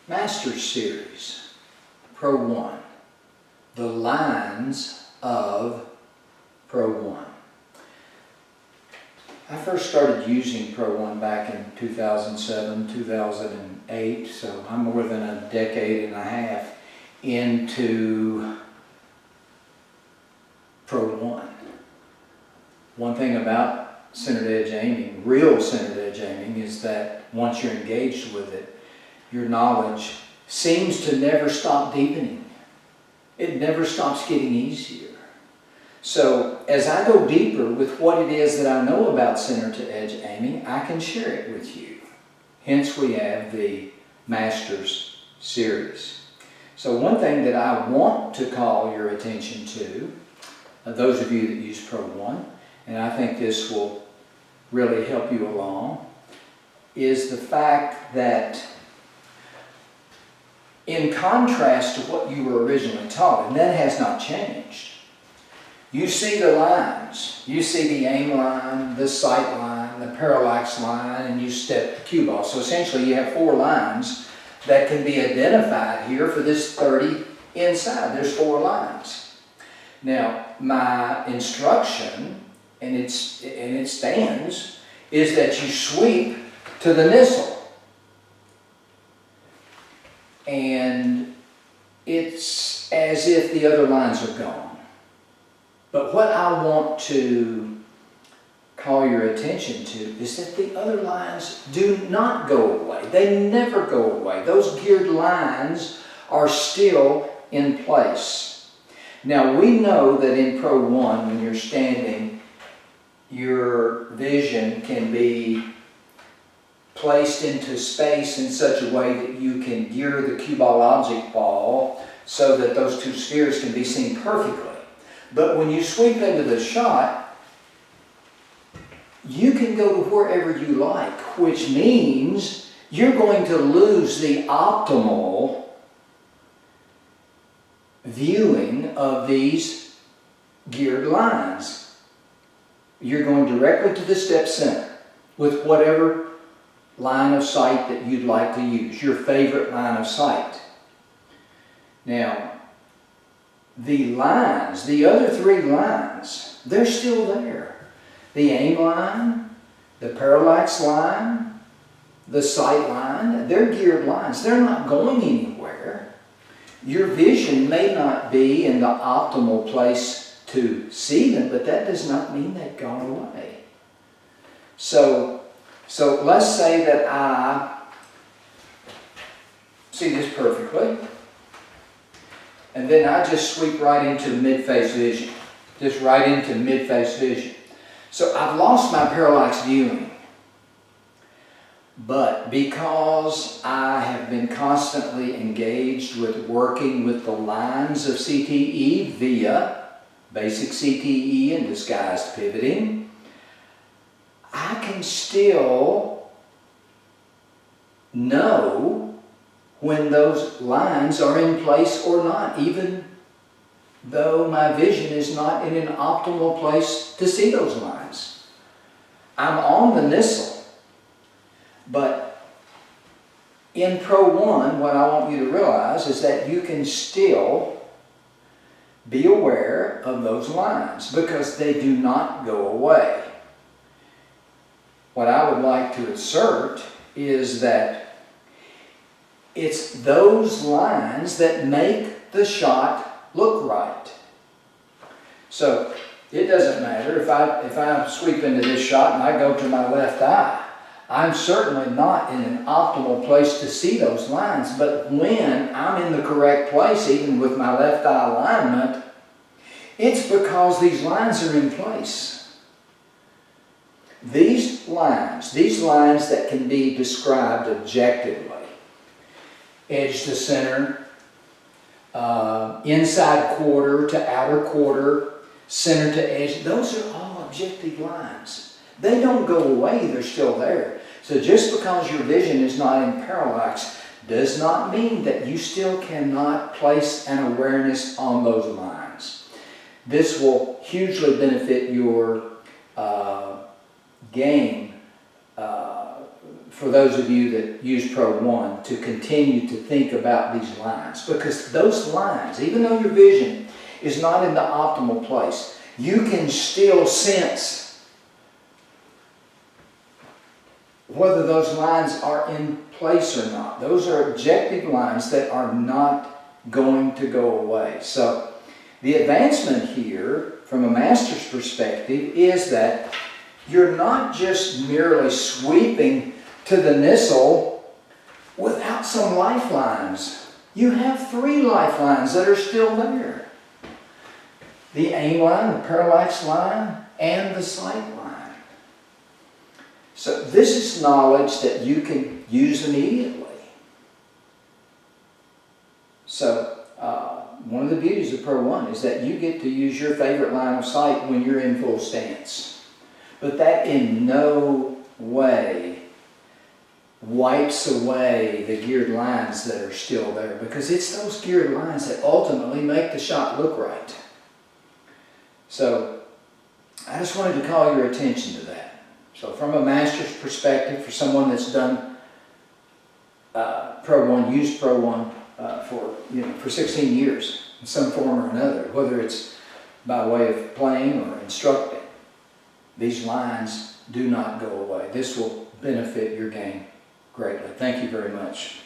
Masters Series, Pro 1, the lines of Pro 1. I first started using Pro 1 back in 2007, 2008, so I'm more than a decade and a half into Pro 1. One thing about centered edge aiming, real centered edge aiming, is that once you're engaged with it, your knowledge seems to never stop deepening. It never stops getting easier. So as I go deeper with what it is that I know about center to edge aiming, I can share it with you. Hence we have the Masters Series. So one thing that I want to call your attention to, those of you that use Pro 1, and I think this will really help you along, is the fact that in contrast to what you were originally taught, and that has not changed, you see the lines. You see the aim line, the sight line, the parallax line, and you step the cue ball. So essentially you have 4 lines that can be identified here for this 30 inside. There's 4 lines. Now, my instruction, and it stands, is that you sweep to the Nissl. And it's as if the other lines are gone. But what I want to call your attention to is that the other lines do not go away. They never go away. Those geared lines are still in place. Now we know that in Pro 1, when you're standing, your vision can be placed into space in such a way that you can gear the cue ball object ball so that those 2 spheres can be seen perfectly. But when you sweep into the shot, you can go to wherever you like, which means you're going to lose the optimal viewing of these geared lines. You're going directly to the step center with whatever line of sight that you'd like to use, your favorite line of sight. Now, the lines, the other 3 lines, they're still there. The aim line, the parallax line, the sight line, they're geared lines. They're not going anywhere. Your vision may not be in the optimal place to see them, but that does not mean they've gone away. So let's say that I see this perfectly, and then I just sweep right into mid-face vision. Just right into mid-face vision. So I've lost my parallax viewing. But because I have been constantly engaged with working with the lines of CTE via basic CTE and disguised pivoting, I can still know when those lines are in place or not, even though my vision is not in an optimal place to see those lines. I'm on the Nissl, but in Pro 1, what I want you to realize is that you can still be aware of those lines because they do not go away. What I would like to assert is that it's those lines that make the shot look right. So it doesn't matter if I sweep into this shot and I go to my left eye. I'm certainly not in an optimal place to see those lines, but when I'm in the correct place, even with my left eye alignment, it's because these lines are in place. These lines that can be described objectively, edge to center, inside quarter to outer quarter, center to edge, those are all objective lines. They don't go away, they're still there. So just because your vision is not in parallax does not mean that you still cannot place an awareness on those lines. This will hugely benefit your game for those of you that use Pro 1 to continue to think about these lines, because those lines, even though your vision is not in the optimal place, you can still sense whether those lines are in place or not. Those are objective lines that are not going to go away. So the advancement here from a master's perspective is that you're not just merely sweeping to the Nissl without some lifelines. You have 3 lifelines that are still there. The aim line, the parallax line, and the sight line. So this is knowledge that you can use immediately. So one of the beauties of Pro 1 is that you get to use your favorite line of sight when you're in full stance. But that in no way wipes away the geared lines that are still there, because it's those geared lines that ultimately make the shot look right. So I just wanted to call your attention to that. So from a master's perspective, for someone that's done Pro 1, used Pro 1 for 16 years in some form or another, whether it's by way of playing or instructing, these lines do not go away. This will benefit your game greatly. Thank you very much.